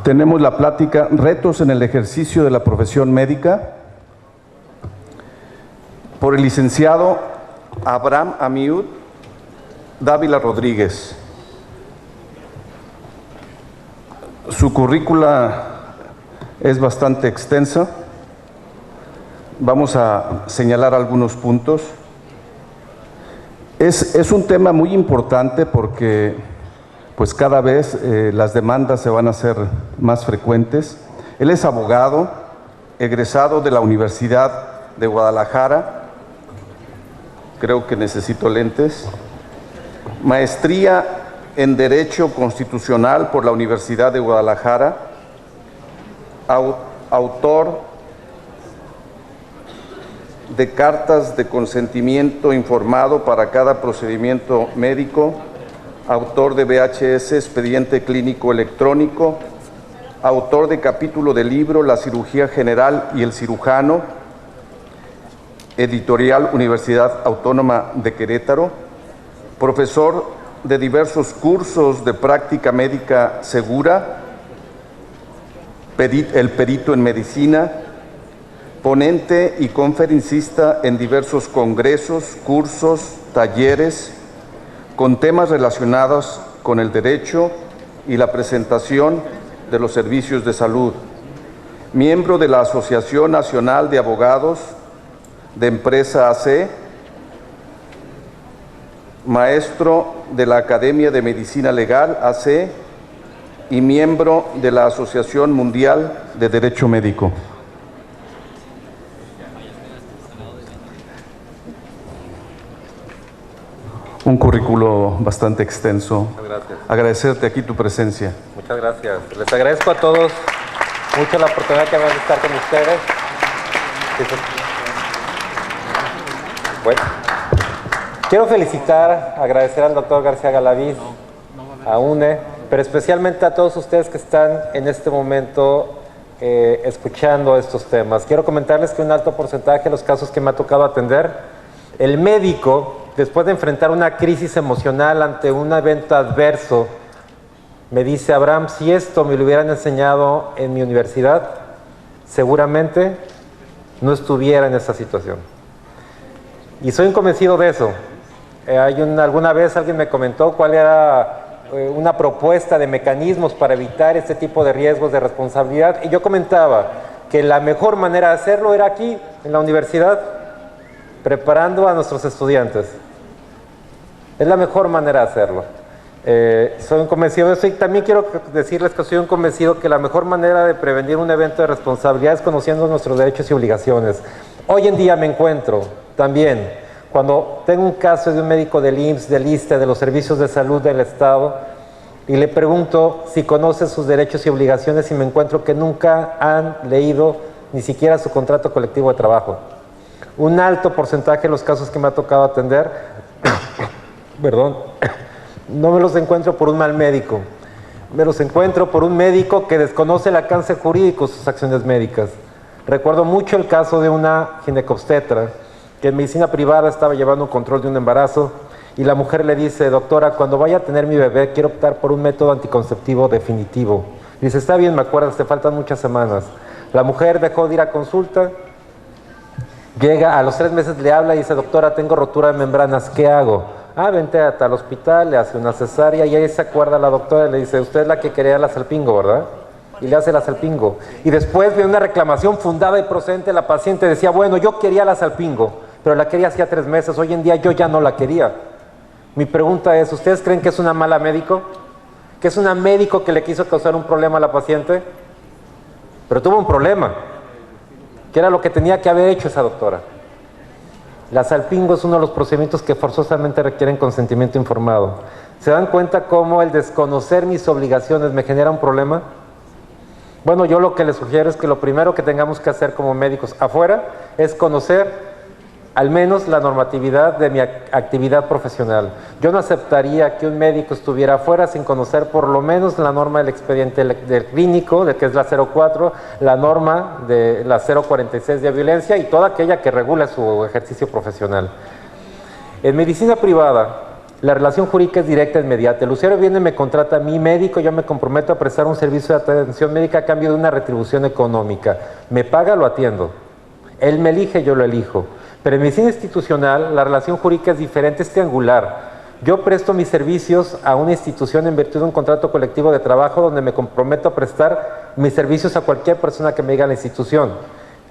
Tenemos la plática Retos en el ejercicio de la profesión médica por el licenciado Abraham Amiud Dávila Rodríguez. Su currícula es bastante extensa. Vamos a señalar algunos puntos. Es un tema muy importante porque pues cada vez las demandas se van a hacer más frecuentes. Él es abogado, egresado de la Universidad de Guadalajara. Creo que necesito lentes. Maestría en Derecho Constitucional por la Universidad de Guadalajara. Autor de cartas de consentimiento informado para cada procedimiento médico. Autor de VHS, expediente clínico electrónico, autor de capítulo del libro La cirugía general y el cirujano, editorial Universidad Autónoma de Querétaro, profesor de diversos cursos de práctica médica segura, el perito en medicina, ponente y conferencista en diversos congresos, cursos, talleres, con temas relacionados con el derecho y la presentación de los servicios de salud. Miembro de la Asociación Nacional de Abogados de Empresa AC, maestro de la Academia de Medicina Legal AC y miembro de la Asociación Mundial de Derecho Médico. Un currículo bastante extenso. Muchas gracias. Agradecerte aquí tu presencia. Muchas gracias. Les agradezco a todos mucho la oportunidad que me van a estar con ustedes. Bueno, quiero felicitar, agradecer al doctor García Galaviz, a UNE, pero especialmente a todos ustedes que están en este momento escuchando estos temas. Quiero comentarles que un alto porcentaje de los casos que me ha tocado atender, el médico, después de enfrentar una crisis emocional ante un evento adverso, me dice: Abraham, si esto me lo hubieran enseñado en mi universidad, seguramente no estuviera en esta situación. Y soy un convencido de eso. Alguna vez alguien me comentó cuál era una propuesta de mecanismos para evitar este tipo de riesgos de responsabilidad, y yo comentaba que la mejor manera de hacerlo era aquí, en la universidad, preparando a nuestros estudiantes. Es la mejor manera de hacerlo. Soy un convencido de eso, y también quiero decirles que soy un convencido que la mejor manera de prevenir un evento de responsabilidad es conociendo nuestros derechos y obligaciones. Hoy en día me encuentro también, cuando tengo un caso de un médico del IMSS, del ISSSTE, de los servicios de salud del Estado, y le pregunto si conoce sus derechos y obligaciones, y me encuentro que nunca han leído ni siquiera su contrato colectivo de trabajo. Un alto porcentaje de los casos que me ha tocado atender, perdón, no me los encuentro por un mal médico, me los encuentro por un médico que desconoce el alcance jurídico de sus acciones médicas. Recuerdo mucho el caso de una ginecobstetra que en medicina privada estaba llevando un control de un embarazo, y la mujer le dice: doctora, cuando vaya a tener mi bebé quiero optar por un método anticonceptivo definitivo. Dice: está bien, me acuerdas, te faltan muchas semanas. La mujer dejó de ir a consulta, llega, a los 3 meses le habla y dice: doctora, tengo rotura de membranas, ¿qué hago? Vente hasta el hospital, le hace una cesárea, y ahí se acuerda la doctora y le dice: usted es la que quería la salpingo, ¿verdad? Y le hace la salpingo. Y después viene una reclamación fundada y procedente. La paciente decía: bueno, yo quería la salpingo, pero la quería hacía 3 meses, hoy en día yo ya no la quería. Mi pregunta es: ¿ustedes creen que es una mala médico? ¿Que es una médico que le quiso causar un problema a la paciente? Pero tuvo un problema, que era lo que tenía que haber hecho esa doctora. La salpingo es uno de los procedimientos que forzosamente requieren consentimiento informado. ¿Se dan cuenta cómo el desconocer mis obligaciones me genera un problema? Bueno, yo lo que les sugiero es que lo primero que tengamos que hacer como médicos afuera es conocer al menos la normatividad de mi actividad profesional. Yo no aceptaría que un médico estuviera afuera sin conocer por lo menos la norma del expediente del clínico, de que es la 04, la norma de la 046 de violencia y toda aquella que regula su ejercicio profesional. En medicina privada, La relación jurídica es directa e inmediata. El usuario viene y me contrata a mí, médico, yo me comprometo a prestar un servicio de atención médica a cambio de una retribución económica. Me paga, lo atiendo. Él me elige, yo lo elijo. Pero en medicina institucional, la relación jurídica es diferente, es triangular. Yo presto mis servicios a una institución en virtud de un contrato colectivo de trabajo donde me comprometo a prestar mis servicios a cualquier persona que me diga la institución.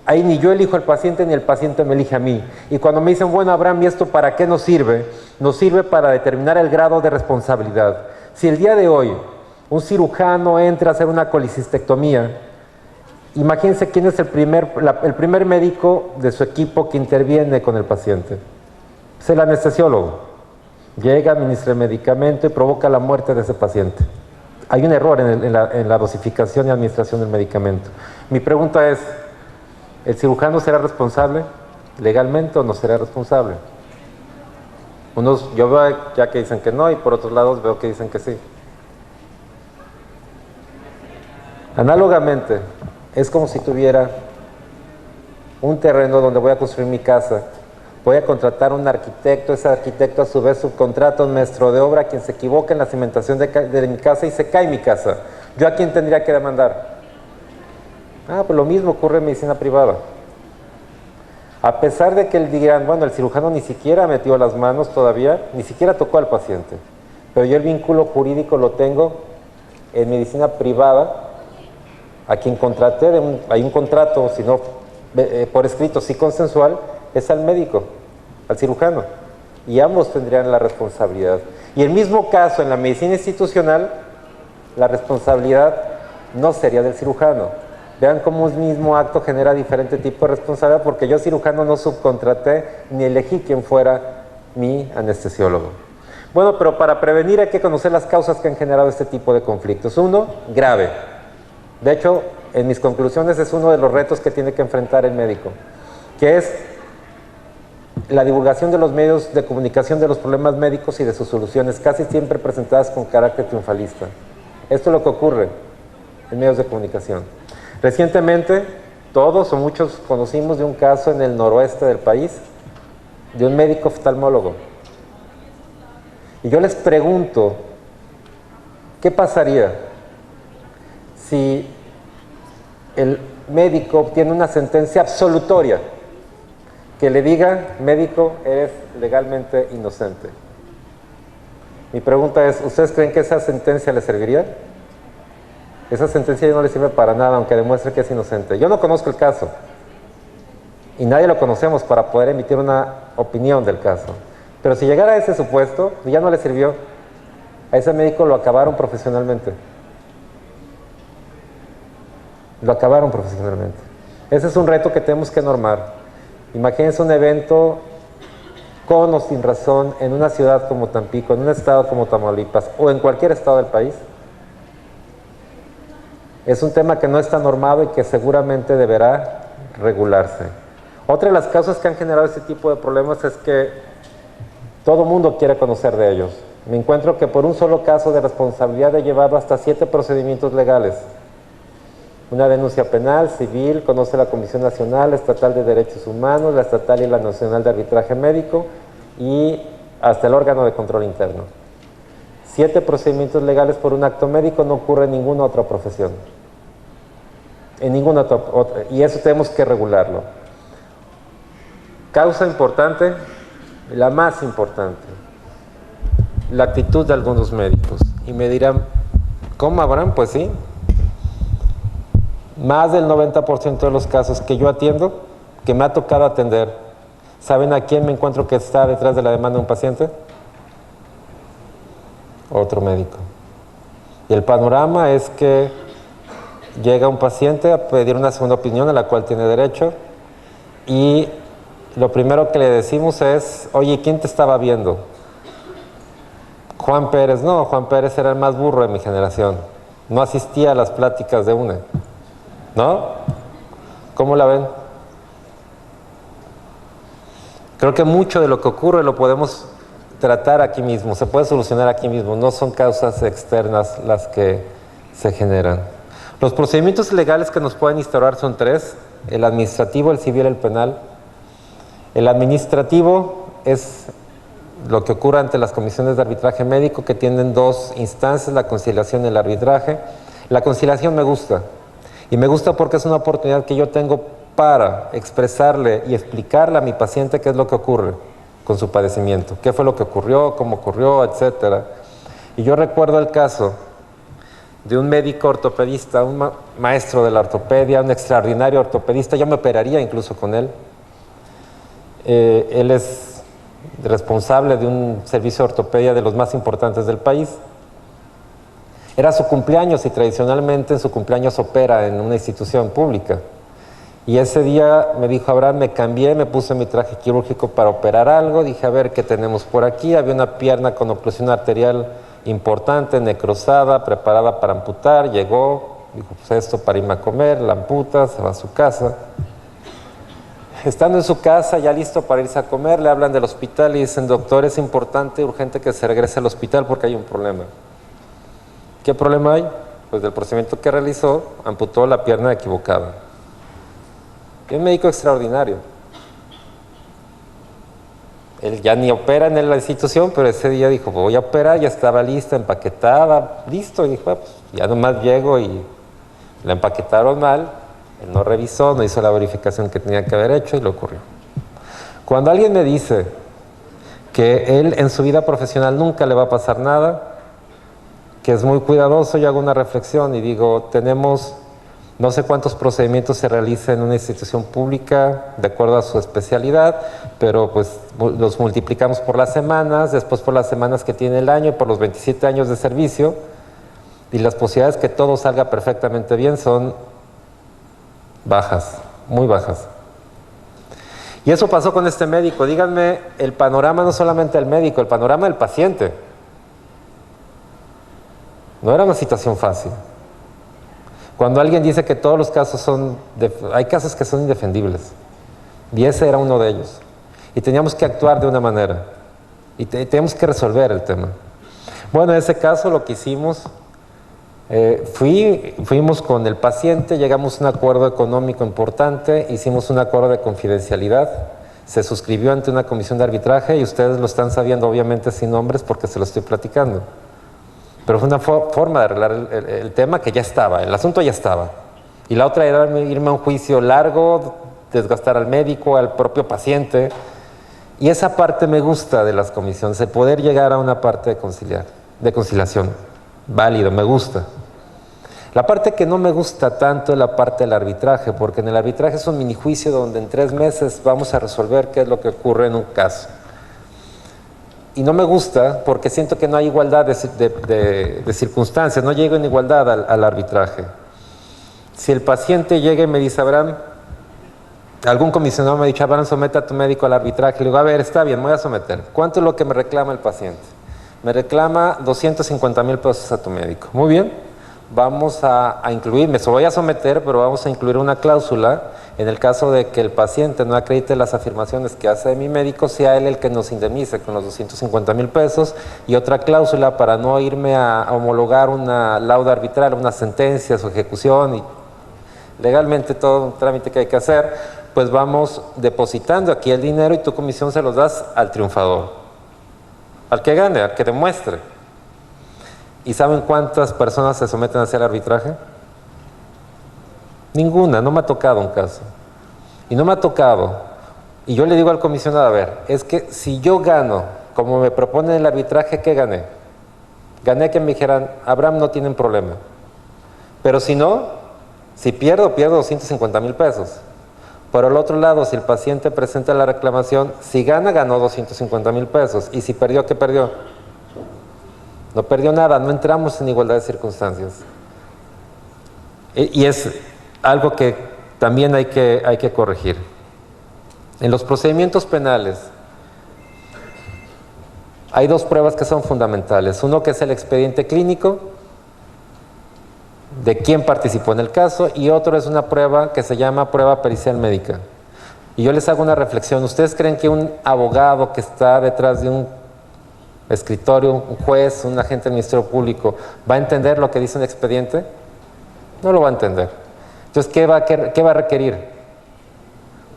Ahí ni yo elijo al paciente ni el paciente me elige a mí. Y cuando me dicen, bueno, Abraham, ¿y esto para qué nos sirve? Nos sirve para determinar el grado de responsabilidad. Si el día de hoy un cirujano entra a hacer una colecistectomía, imagínense quién es el primer médico de su equipo que interviene con el paciente. Es el anestesiólogo. Llega, administra el medicamento y provoca la muerte de ese paciente. Hay un error en la dosificación y administración del medicamento. Mi pregunta es, ¿el cirujano será responsable legalmente o no será responsable? Yo veo ya que dicen que no y por otros lados veo que dicen que sí. Análogamente, es como si tuviera un terreno donde voy a construir mi casa. Voy a contratar a un arquitecto, ese arquitecto a su vez subcontrata a un maestro de obra quien se equivoca en la cimentación de mi casa y se cae mi casa. ¿Yo a quién tendría que demandar? Pues lo mismo ocurre en medicina privada. A pesar de que dirán, bueno, el cirujano ni siquiera metió las manos todavía, ni siquiera tocó al paciente. Pero yo el vínculo jurídico lo tengo en medicina privada, a quien contraté, hay un contrato, si no por escrito, sí consensual, es al médico, al cirujano. Y ambos tendrían la responsabilidad. Y el mismo caso en la medicina institucional, la responsabilidad no sería del cirujano. Vean cómo un mismo acto genera diferente tipo de responsabilidad, porque yo cirujano no subcontraté ni elegí quién fuera mi anestesiólogo. Bueno, pero para prevenir hay que conocer las causas que han generado este tipo de conflictos. Uno, grave. De hecho, en mis conclusiones es uno de los retos que tiene que enfrentar el médico, que es la divulgación de los medios de comunicación de los problemas médicos y de sus soluciones, casi siempre presentadas con carácter triunfalista. Esto es lo que ocurre en medios de comunicación. Recientemente, todos o muchos conocimos de un caso en el noroeste del país, de un médico oftalmólogo. Y yo les pregunto, ¿qué pasaría si el médico obtiene una sentencia absolutoria que le diga, médico, eres legalmente inocente? Mi pregunta es, ¿ustedes creen que esa sentencia le serviría? Esa sentencia ya no le sirve para nada, aunque demuestre que es inocente. Yo no conozco el caso y nadie lo conocemos para poder emitir una opinión del caso. Pero si llegara a ese supuesto, ya no le sirvió. A ese médico lo acabaron profesionalmente. Lo acabaron profesionalmente. Ese es un reto que tenemos que normar. Imagínense un evento con o sin razón en una ciudad como Tampico, en un estado como Tamaulipas o en cualquier estado del país. Es un tema que no está normado y que seguramente deberá regularse. Otra de las causas que han generado este tipo de problemas es que todo mundo quiere conocer de ellos. Me encuentro que por un solo caso de responsabilidad he llevado hasta 7 procedimientos legales. Una denuncia penal, civil, conoce la Comisión Nacional, la Estatal de Derechos Humanos, la Estatal y la Nacional de Arbitraje Médico y hasta el órgano de control interno. 7 procedimientos legales por un acto médico no ocurre en ninguna otra profesión. En ninguna otra, y eso tenemos que regularlo. Causa importante, la más importante, la actitud de algunos médicos. Y me dirán, ¿cómo, Abraham? Pues sí. Más del 90% de los casos que yo atiendo, que me ha tocado atender, ¿saben a quién me encuentro que está detrás de la demanda de un paciente? Otro médico. Y el panorama es que llega un paciente a pedir una segunda opinión a la cual tiene derecho y lo primero que le decimos es, oye, ¿quién te estaba viendo? Juan Pérez. No, Juan Pérez era el más burro de mi generación. No asistía a las pláticas de UNE. ¿No? ¿Cómo la ven? Creo que mucho de lo que ocurre lo podemos tratar aquí mismo, se puede solucionar aquí mismo, no son causas externas las que se generan. Los procedimientos legales que nos pueden instaurar son 3, el administrativo, el civil y el penal. El administrativo es lo que ocurre ante las comisiones de arbitraje médico, que tienen dos instancias, la conciliación y el arbitraje. La conciliación me gusta, y me gusta porque es una oportunidad que yo tengo para expresarle y explicarle a mi paciente qué es lo que ocurre con su padecimiento, qué fue lo que ocurrió, cómo ocurrió, etcétera. Y yo recuerdo el caso de un médico ortopedista, un maestro de la ortopedia, un extraordinario ortopedista. Yo me operaría incluso con él. Él es responsable de un servicio de ortopedia de los más importantes del país. Era su cumpleaños y tradicionalmente en su cumpleaños opera en una institución pública. Y ese día me dijo: Abraham, me cambié, me puse mi traje quirúrgico para operar algo. Dije, a ver qué tenemos por aquí. Había una pierna con oclusión arterial importante, necrosada, preparada para amputar. Llegó, dijo, pues esto para irme a comer, la amputa, se va a su casa. Estando en su casa, ya listo para irse a comer, le hablan del hospital y dicen: doctor, es importante, urgente que se regrese al hospital porque hay un problema. ¿Qué problema hay? Pues del procedimiento que realizó, amputó la pierna equivocada. Y un médico extraordinario. Él ya ni opera en la institución, pero ese día dijo, voy a operar, ya estaba lista, empaquetada, listo. Y dijo, pues ya nomás llego, y la empaquetaron mal. Él no revisó, no hizo la verificación que tenía que haber hecho y le ocurrió. Cuando alguien me dice que él en su vida profesional nunca le va a pasar nada, que es muy cuidadoso, yo hago una reflexión y digo, tenemos no sé cuántos procedimientos se realizan en una institución pública de acuerdo a su especialidad, pero pues los multiplicamos por las semanas, después por las semanas que tiene el año y por los 27 años de servicio, y las posibilidades que todo salga perfectamente bien son bajas, muy bajas. Y eso pasó con este médico. Díganme, el panorama no solamente del médico, el panorama del paciente. No era una situación fácil. Cuando alguien dice que todos los casos hay casos que son indefendibles, y ese era uno de ellos. Y teníamos que actuar de una manera, y teníamos que resolver el tema. Bueno, en ese caso lo que hicimos, fuimos con el paciente, llegamos a un acuerdo económico importante, hicimos un acuerdo de confidencialidad, se suscribió ante una comisión de arbitraje, y ustedes lo están sabiendo obviamente sin nombres porque se lo estoy platicando. Pero fue una forma de arreglar el tema que ya estaba, el asunto ya estaba. Y la otra era irme a un juicio largo, desgastar al médico, al propio paciente. Y esa parte me gusta de las comisiones, el poder llegar a una parte de conciliación. Válido, me gusta. La parte que no me gusta tanto es la parte del arbitraje, porque en el arbitraje es un minijuicio donde en 3 meses vamos a resolver qué es lo que ocurre en un caso. Y no me gusta porque siento que no hay igualdad de circunstancias, no llego en igualdad al arbitraje. Si el paciente llega y me dice, Abraham, algún comisionado me ha dicho, Abraham, somete a tu médico al arbitraje, le digo, a ver, está bien, me voy a someter. ¿Cuánto es lo que me reclama el paciente? Me reclama 250,000 pesos a tu médico. Muy bien, vamos a incluir, me voy a someter, pero vamos a incluir una cláusula en el caso de que el paciente no acredite las afirmaciones que hace de mi médico, sea él el que nos indemnice con los 250,000 pesos, y otra cláusula para no irme a homologar una lauda arbitral, una sentencia, su ejecución, y legalmente todo un trámite que hay que hacer, pues vamos depositando aquí el dinero y tu comisión se los das al triunfador, al que gane, al que demuestre. ¿Y saben cuántas personas se someten a hacer arbitraje? Ninguna, no me ha tocado un caso. Y no me ha tocado. Y yo le digo al comisionado, a ver, es que si yo gano, como me proponen el arbitraje, ¿qué gané? Gané que me dijeran, Abraham, no tienen problema. Pero si no, si pierdo 250,000 pesos. Por el otro lado, si el paciente presenta la reclamación, si gana, ganó 250,000 pesos. Y si perdió, ¿qué perdió? No perdió nada, no entramos en igualdad de circunstancias. Y es algo que también hay que corregir. En los procedimientos penales hay 2 pruebas que son fundamentales. Uno que es el expediente clínico, de quién participó en el caso, y otro es una prueba que se llama prueba pericial médica. Y yo les hago una reflexión. ¿Ustedes creen que un abogado que está detrás de un escritorio, un juez, un agente del Ministerio Público, va a entender lo que dice un expediente? No lo va a entender. Entonces, ¿qué va a requerir?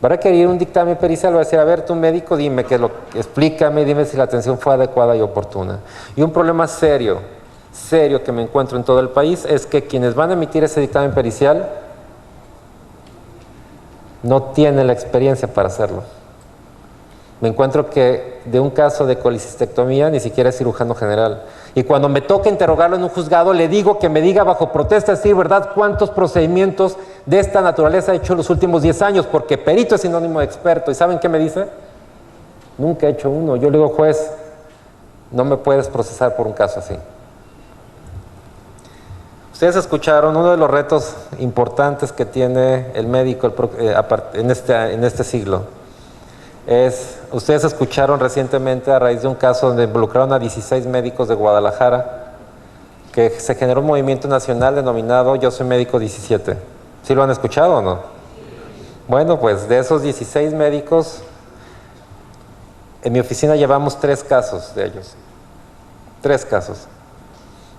Va a requerir un dictamen pericial, va a decir, a ver, tu médico, dime explícame, dime si la atención fue adecuada y oportuna. Y un problema serio que me encuentro en todo el país es que quienes van a emitir ese dictamen pericial no tienen la experiencia para hacerlo. Me encuentro que de un caso de colecistectomía ni siquiera es cirujano general. Y cuando me toca interrogarlo en un juzgado, le digo que me diga bajo protesta, decir verdad, cuántos procedimientos de esta naturaleza ha hecho en los últimos 10 años, porque perito es sinónimo de experto. ¿Y saben qué me dice? Nunca he hecho uno. Yo le digo, juez, no me puedes procesar por un caso así. Ustedes escucharon uno de los retos importantes que tiene el médico en este siglo. Ustedes escucharon recientemente a raíz de un caso donde involucraron a 16 médicos de Guadalajara, que se generó un movimiento nacional denominado Yo Soy Médico 17. ¿Sí lo han escuchado o no? Bueno, pues de esos 16 médicos, en mi oficina llevamos 3 casos de ellos. 3 casos.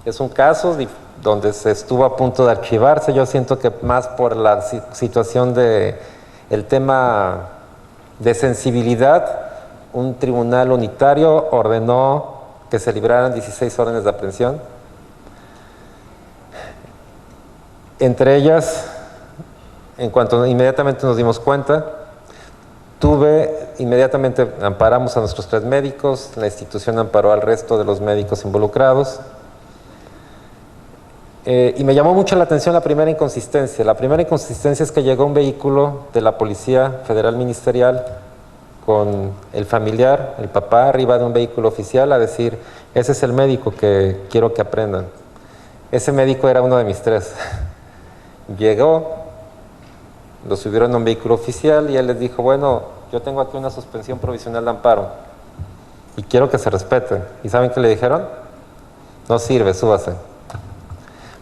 Es un caso donde se estuvo a punto de archivarse. Yo siento que más por la situación el tema de sensibilidad, un tribunal unitario ordenó que se libraran 16 órdenes de aprehensión. Entre ellas, en cuanto inmediatamente nos dimos cuenta, inmediatamente amparamos a nuestros 3 médicos, la institución amparó al resto de los médicos involucrados. Y me llamó mucho la atención la primera inconsistencia. La primera inconsistencia es que llegó un vehículo de la Policía Federal Ministerial con el familiar, el papá, arriba de un vehículo oficial a decir, ese es el médico que quiero que aprendan. Ese médico era uno de mis 3. Llegó, lo subieron a un vehículo oficial y él les dijo, bueno, yo tengo aquí una suspensión provisional de amparo y quiero que se respete. ¿Y saben qué le dijeron? No sirve, súbase.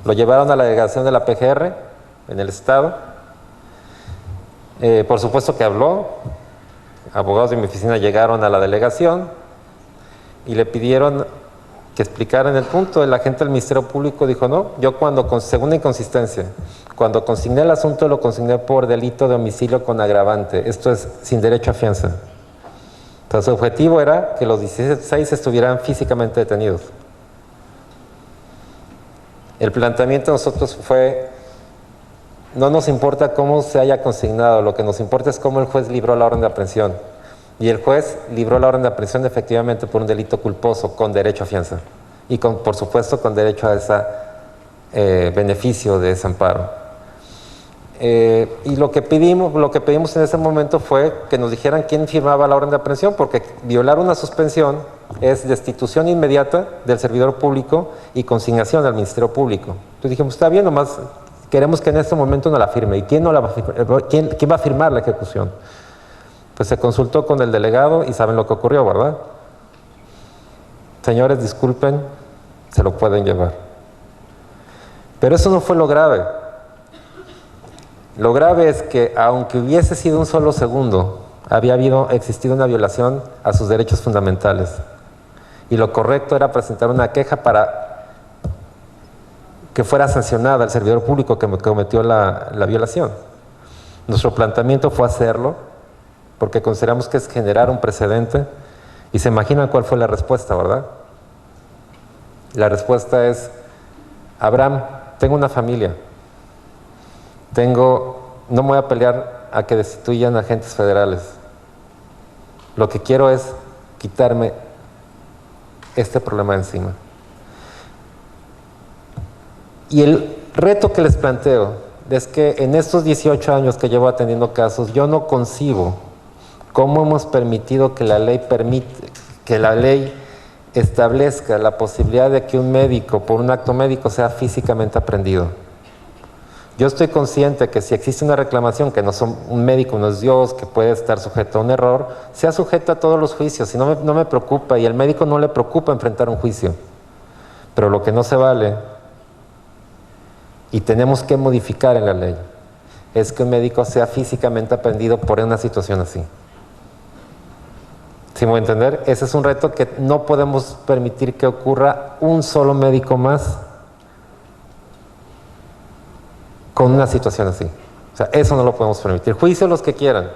Lo llevaron a la delegación de la PGR en el estado. Por supuesto que habló. Abogados de mi oficina llegaron a la delegación y le pidieron que explicaran el punto. El agente del Ministerio Público dijo, no, yo segunda inconsistencia, cuando consigné el asunto lo consigné por delito de homicidio con agravante. Esto es sin derecho a fianza. Entonces su objetivo era que los 16 estuvieran físicamente detenidos. El planteamiento de nosotros fue, no nos importa cómo se haya consignado, lo que nos importa es cómo el juez libró la orden de aprehensión. Y el juez libró la orden de aprehensión efectivamente por un delito culposo con derecho a fianza. Y por supuesto con derecho a ese beneficio de ese amparo. Y lo que pedimos en ese momento fue que nos dijeran quién firmaba la orden de aprehensión, porque violar una suspensión es destitución inmediata del servidor público y consignación al Ministerio Público. Entonces dijimos, está bien, nomás queremos que en este momento no la firme. ¿Y quién no la va a firmar? ¿Quién va a firmar la ejecución? Pues se consultó con el delegado y saben lo que ocurrió, ¿verdad? Señores, disculpen, se lo pueden llevar. Pero eso no fue lo grave. Lo grave es que, aunque hubiese sido un solo segundo, había existido una violación a sus derechos fundamentales. Y lo correcto era presentar una queja para que fuera sancionada el servidor público que cometió la violación. Nuestro planteamiento fue hacerlo, porque consideramos que es generar un precedente. Y se imaginan cuál fue la respuesta, ¿verdad? La respuesta es, Abraham, tengo una familia. No me voy a pelear a que destituyan agentes federales. Lo que quiero es quitarme este problema de encima. Y el reto que les planteo es que en estos 18 años que llevo atendiendo casos, yo no concibo cómo hemos permitido que la ley establezca la posibilidad de que un médico, por un acto médico, sea físicamente aprehendido. Yo estoy consciente que si existe una reclamación, que un médico no es Dios, que puede estar sujeto a un error, sea sujeto a todos los juicios, y no me preocupa, y al médico no le preocupa enfrentar un juicio. Pero lo que no se vale, y tenemos que modificar en la ley, es que un médico sea físicamente aprehendido por una situación así. ¿Sí me voy a entender? Ese es un reto que no podemos permitir que ocurra un solo médico más con una situación así. O sea, eso no lo podemos permitir. Juicio los que quieran,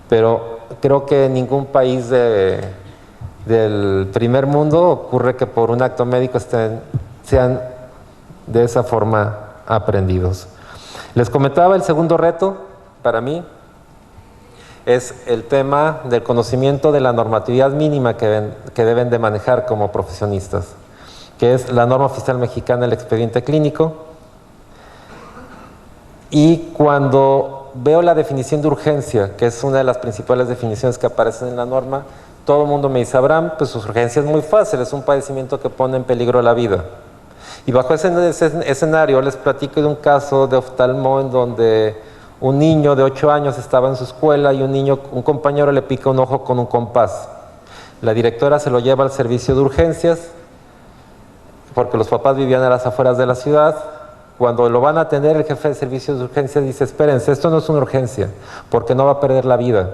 pero creo que en ningún país del primer mundo ocurre que por un acto médico sean de esa forma aprendidos. Les comentaba, el segundo reto para mí es el tema del conocimiento de la normatividad mínima que deben de manejar como profesionistas, que es la norma oficial mexicana del expediente clínico. Y cuando veo la definición de urgencia, que es una de las principales definiciones que aparecen en la norma, todo el mundo me dice: Abraham, pues urgencia es muy fácil, es un padecimiento que pone en peligro la vida. Y bajo ese escenario les platico de un caso de oftalmo en donde un niño de 8 años estaba en su escuela y un compañero le pica un ojo con un compás. La directora se lo lleva al servicio de urgencias porque los papás vivían a las afueras de la ciudad. Cuando lo van a atender, el jefe de servicios de urgencias dice: espérense, esto no es una urgencia porque no va a perder la vida.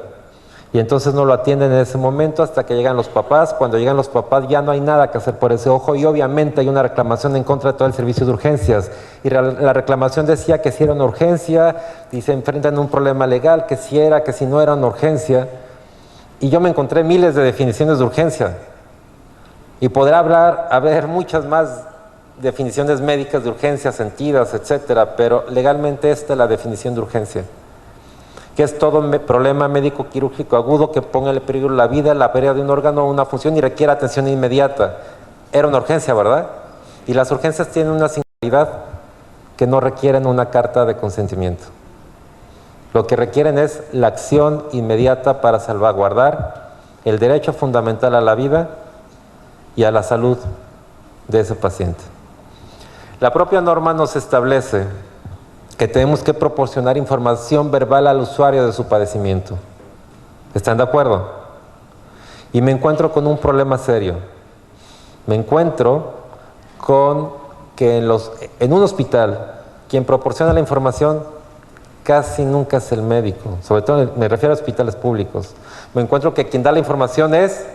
Y entonces no lo atienden en ese momento hasta que llegan los papás. Cuando llegan los papás ya no hay nada que hacer por ese ojo y obviamente hay una reclamación en contra de todo el servicio de urgencias. Y la reclamación decía que si era una urgencia y se enfrentan a un problema legal, que si era, que si no era una urgencia. Y yo me encontré miles de definiciones de urgencia. Y podrá haber muchas más definiciones médicas de urgencia, sentidas, etcétera, pero legalmente esta es la definición de urgencia, que es todo problema médico quirúrgico agudo que ponga en peligro la vida, la pérdida de un órgano o una función y requiere atención inmediata. Era una urgencia, ¿verdad? Y las urgencias tienen una singularidad, que no requieren una carta de consentimiento. Lo que requieren es la acción inmediata para salvaguardar el derecho fundamental a la vida y a la salud de ese paciente. La propia norma nos establece que tenemos que proporcionar información verbal al usuario de su padecimiento. ¿Están de acuerdo? Y me encuentro con un problema serio. Me encuentro con que en un hospital, quien proporciona la información casi nunca es el médico, sobre todo me refiero a hospitales públicos. Me encuentro que quien da la información es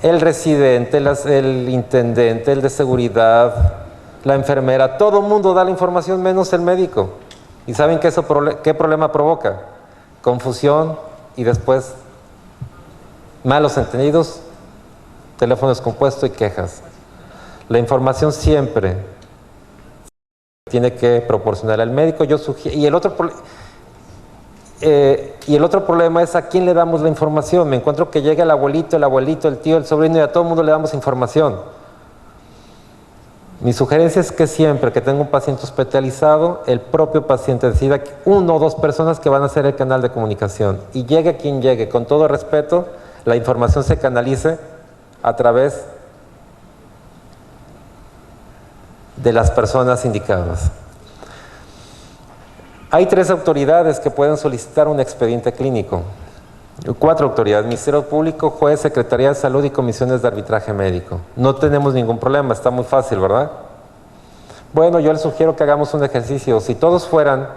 el residente, el intendente, el de seguridad, la enfermera, todo el mundo da la información menos el médico. ¿Y saben qué problema provoca? Confusión y después malos entendidos, teléfono descompuesto y quejas. La información siempre tiene que proporcionar al médico. Y el otro problema es a quién le damos la información. Me encuentro que llega el abuelito, el tío, el sobrino y a todo el mundo le damos información. Mi sugerencia es que siempre que tenga un paciente hospitalizado, el propio paciente decida que 1 o 2 personas que van a ser el canal de comunicación. Y llegue quien llegue, con todo respeto, la información se canalice a través de las personas indicadas. Hay 3 autoridades que pueden solicitar un expediente clínico. 4 autoridades: Ministerio Público, Juez, Secretaría de Salud y Comisiones de Arbitraje Médico. No tenemos ningún problema, está muy fácil, ¿verdad? Bueno, yo les sugiero que hagamos un ejercicio. Si todos fueran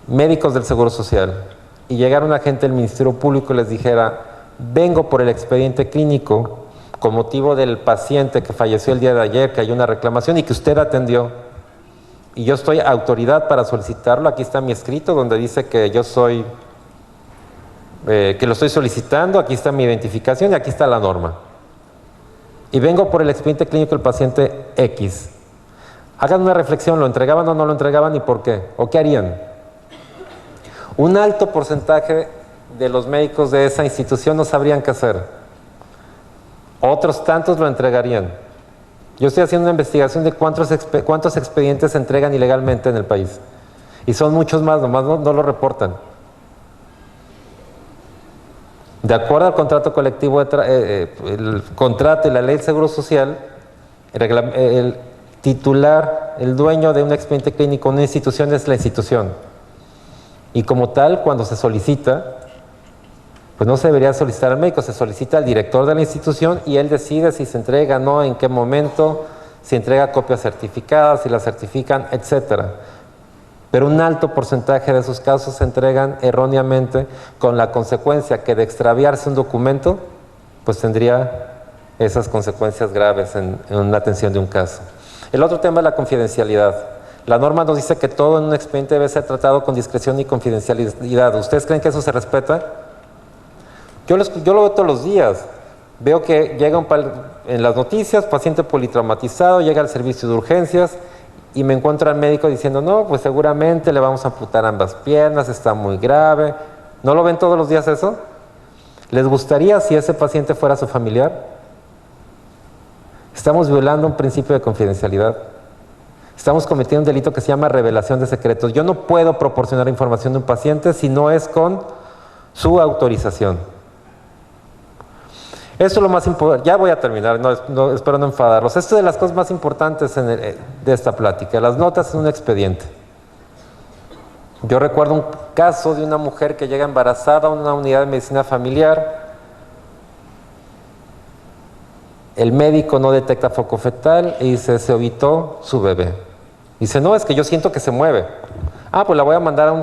médicos del Seguro Social y llegara un agente del Ministerio Público y les dijera: vengo por el expediente clínico con motivo del paciente que falleció el día de ayer, que hay una reclamación y que usted atendió, y yo estoy autoridad para solicitarlo, aquí está mi escrito donde dice que yo soy... que lo estoy solicitando, aquí está mi identificación y aquí está la norma. Y vengo por el expediente clínico del paciente X. Hagan una reflexión, ¿lo entregaban o no lo entregaban y por qué? ¿O qué harían? Un alto porcentaje de los médicos de esa institución no sabrían qué hacer. Otros tantos lo entregarían. Yo estoy haciendo una investigación de cuántos expedientes se entregan ilegalmente en el país. Y son muchos más, nomás no lo reportan. De acuerdo al contrato colectivo, el contrato y la ley del Seguro Social, el titular, el dueño de un expediente clínico en una institución es la institución. Y como tal, cuando se solicita, pues no se debería solicitar al médico, se solicita al director de la institución y él decide si se entrega o no, en qué momento, si entrega copias certificadas, si las certifican, etcétera. Pero un alto porcentaje de esos casos se entregan erróneamente, con la consecuencia que de extraviarse un documento, pues tendría esas consecuencias graves en la atención de un caso. El otro tema es la confidencialidad. La norma nos dice que todo en un expediente debe ser tratado con discreción y confidencialidad. ¿Ustedes creen que eso se respeta? Yo lo veo todos los días. Veo que llega en las noticias, paciente politraumatizado, llega al servicio de urgencias y me encuentro al médico diciendo, no, pues seguramente le vamos a amputar ambas piernas, está muy grave. ¿No lo ven todos los días eso? ¿Les gustaría si ese paciente fuera su familiar? Estamos violando un principio de confidencialidad. Estamos cometiendo un delito que se llama revelación de secretos. Yo no puedo proporcionar información de un paciente si no es con su autorización. Esto es lo más importante. Ya voy a terminar, espero no enfadarlos. Esto es de las cosas más importantes de esta plática. Las notas en un expediente. Yo recuerdo un caso de una mujer que llega embarazada a una unidad de medicina familiar. El médico no detecta foco fetal y dice, se ovitó su bebé. Dice, no, es que yo siento que se mueve. Ah, pues la voy a mandar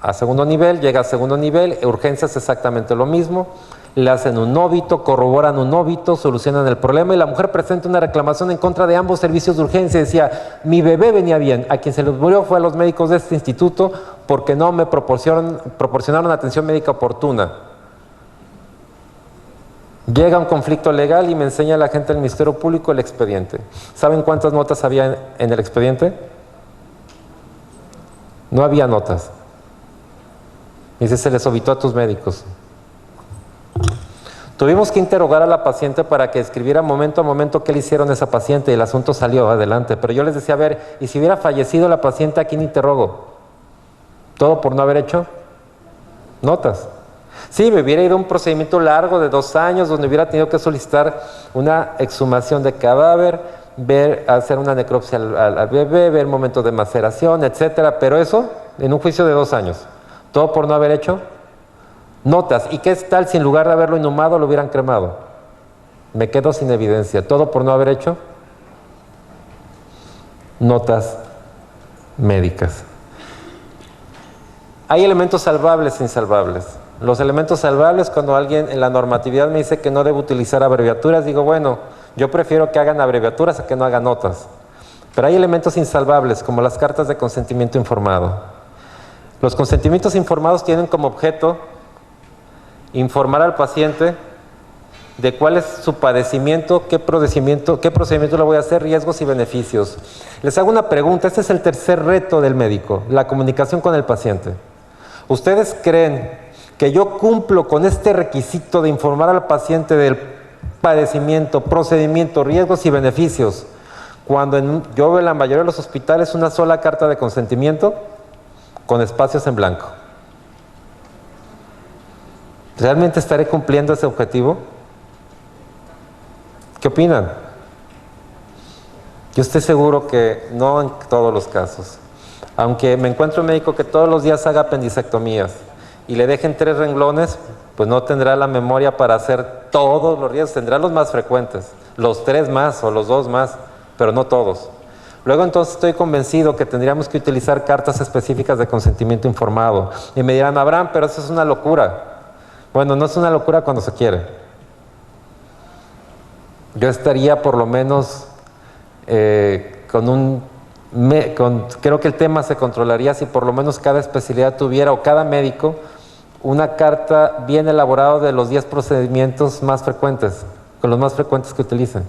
a segundo nivel, llega a segundo nivel, urgencias exactamente lo mismo, le hacen un óbito, corroboran un óbito, solucionan el problema y la mujer presenta una reclamación en contra de ambos servicios de urgencia. Decía, mi bebé venía bien, a quien se les murió fue a los médicos de este instituto porque no me proporcionaron atención médica oportuna. Llega un conflicto legal y me enseña la gente del Ministerio Público el expediente. ¿Saben cuántas notas había en el expediente? No había notas. Dice, se les ovitó a tus médicos. Tuvimos que interrogar a la paciente para que escribiera momento a momento qué le hicieron a esa paciente y el asunto salió adelante. Pero yo les decía, a ver, ¿y si hubiera fallecido la paciente, a quién interrogo? ¿Todo por no haber hecho notas? Sí, me hubiera ido a un procedimiento largo de 2 años donde hubiera tenido que solicitar una exhumación de cadáver, hacer una necropsia al bebé, ver momentos de maceración, etcétera. Pero eso en un juicio de 2 años. ¿Todo por no haber hecho notas? ¿Y qué tal si en lugar de haberlo inhumado lo hubieran cremado? Me quedo sin evidencia. ¿Todo por no haber hecho notas médicas? Hay elementos salvables e insalvables. Los elementos salvables, cuando alguien en la normatividad me dice que no debo utilizar abreviaturas, digo, bueno, yo prefiero que hagan abreviaturas a que no hagan notas. Pero hay elementos insalvables, como las cartas de consentimiento informado. Los consentimientos informados tienen como objeto informar al paciente de cuál es su padecimiento, qué procedimiento le voy a hacer, riesgos y beneficios. Les hago una pregunta, este es el tercer reto del médico, la comunicación con el paciente. ¿Ustedes creen que yo cumplo con este requisito de informar al paciente del padecimiento, procedimiento, riesgos y beneficios cuando yo veo en la mayoría de los hospitales una sola carta de consentimiento con espacios en blanco? ¿Realmente estaré cumpliendo ese objetivo? ¿Qué opinan? Yo estoy seguro que no en todos los casos. Aunque me encuentro un médico que todos los días haga apendicectomías y le dejen 3 renglones, pues no tendrá la memoria para hacer todos los riesgos, tendrá los más frecuentes, los 3 más o los 2 más, pero no todos. Luego entonces estoy convencido que tendríamos que utilizar cartas específicas de consentimiento informado. Y me dirán, Abraham, pero eso es una locura. Bueno, no es una locura cuando se quiere. Yo estaría por lo menos creo que el tema se controlaría si por lo menos cada especialidad tuviera, o cada médico, una carta bien elaborada de los 10 procedimientos más frecuentes, con los más frecuentes que utilicen.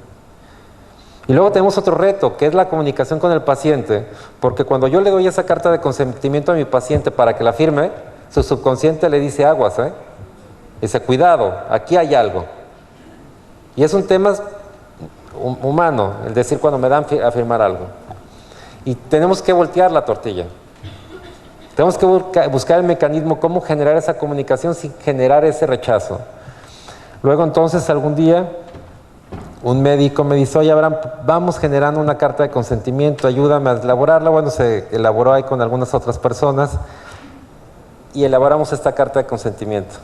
Y luego tenemos otro reto, que es la comunicación con el paciente, porque cuando yo le doy esa carta de consentimiento a mi paciente para que la firme, su subconsciente le dice aguas, dice, cuidado, aquí hay algo. Y es un tema humano, el decir cuando me dan a firmar algo. Y tenemos que voltear la tortilla. Tenemos que buscar el mecanismo, cómo generar esa comunicación sin generar ese rechazo. Luego entonces algún día un médico me dice, oye Abraham, vamos generando una carta de consentimiento, ayúdame a elaborarla. Bueno, se elaboró ahí con algunas otras personas y elaboramos esta carta de consentimiento.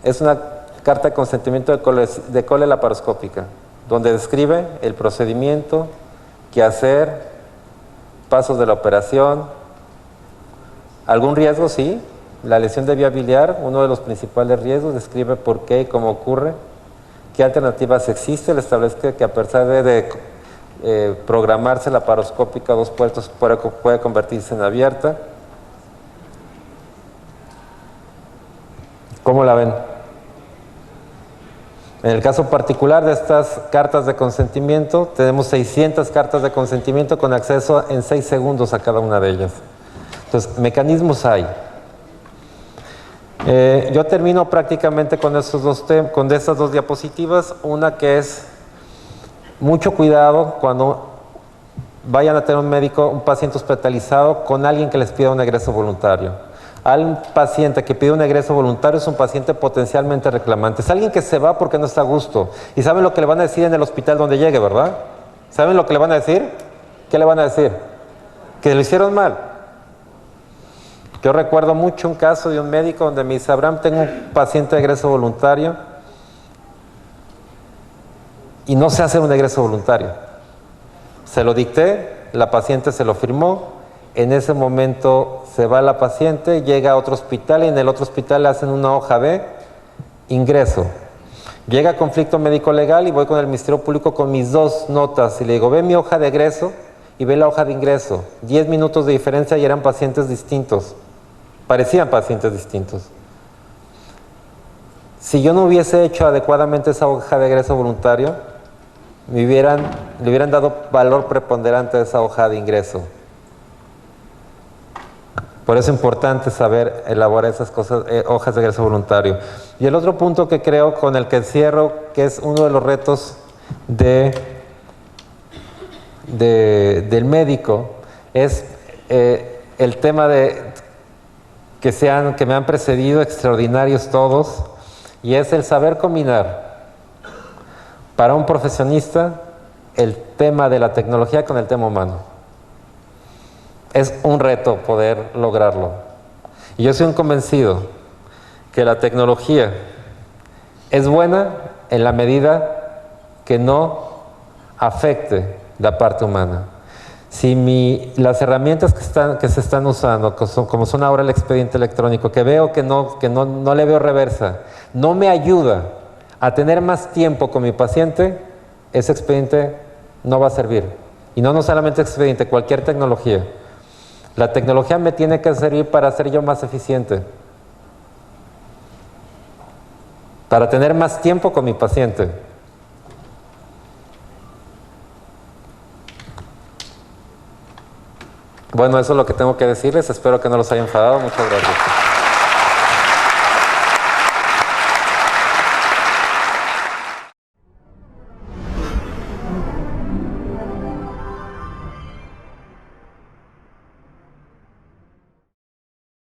Es una carta de consentimiento de cole laparoscópica, donde describe el procedimiento, qué hacer, pasos de la operación, algún riesgo, sí, la lesión de vía biliar, uno de los principales riesgos, describe por qué y cómo ocurre, qué alternativas existen, le establece que a pesar de programarse laparoscópica 2 puertos, puede convertirse en abierta. ¿Cómo la ven? En el caso particular de estas cartas de consentimiento, tenemos 600 cartas de consentimiento con acceso en 6 segundos a cada una de ellas. Entonces, mecanismos hay. Yo termino prácticamente con estas dos diapositivas. Una que es mucho cuidado cuando vayan a tener un paciente hospitalizado con alguien que les pida un egreso voluntario. Al paciente que pide un egreso voluntario es un paciente potencialmente reclamante. Es alguien que se va porque no está a gusto. Y saben lo que le van a decir en el hospital donde llegue, ¿verdad? ¿Saben lo que le van a decir? ¿Qué le van a decir? Que lo hicieron mal. Yo recuerdo mucho un caso de un médico donde me dice: Abraham, tengo un paciente de egreso voluntario y no sé hacer un egreso voluntario. Se lo dicté, la paciente se lo firmó. En ese momento se va la paciente, llega a otro hospital y en el otro hospital le hacen una hoja de ingreso. Llega conflicto médico legal y voy con el Ministerio Público con mis 2 notas y le digo: ve mi hoja de egreso y ve la hoja de ingreso. 10 minutos de diferencia y eran pacientes distintos. Parecían pacientes distintos. Si yo no hubiese hecho adecuadamente esa hoja de egreso voluntario, le hubieran dado valor preponderante a esa hoja de ingreso. Por eso es importante saber elaborar esas cosas, hojas de egreso voluntario. Y el otro punto que creo, con el que cierro, que es uno de los retos del médico, es el tema que me han precedido, extraordinarios todos, y es el saber combinar para un profesionista el tema de la tecnología con el tema humano. Es un reto poder lograrlo. Y yo soy un convencido que la tecnología es buena en la medida que no afecte la parte humana. Si las herramientas que se están usando, como son ahora el expediente electrónico, que veo que no le veo reversa, no me ayuda a tener más tiempo con mi paciente, ese expediente no va a servir. Y no solamente expediente, cualquier tecnología. La tecnología me tiene que servir para ser yo más eficiente, para tener más tiempo con mi paciente. Bueno, eso es lo que tengo que decirles. Espero que no los haya enfadado. Muchas gracias.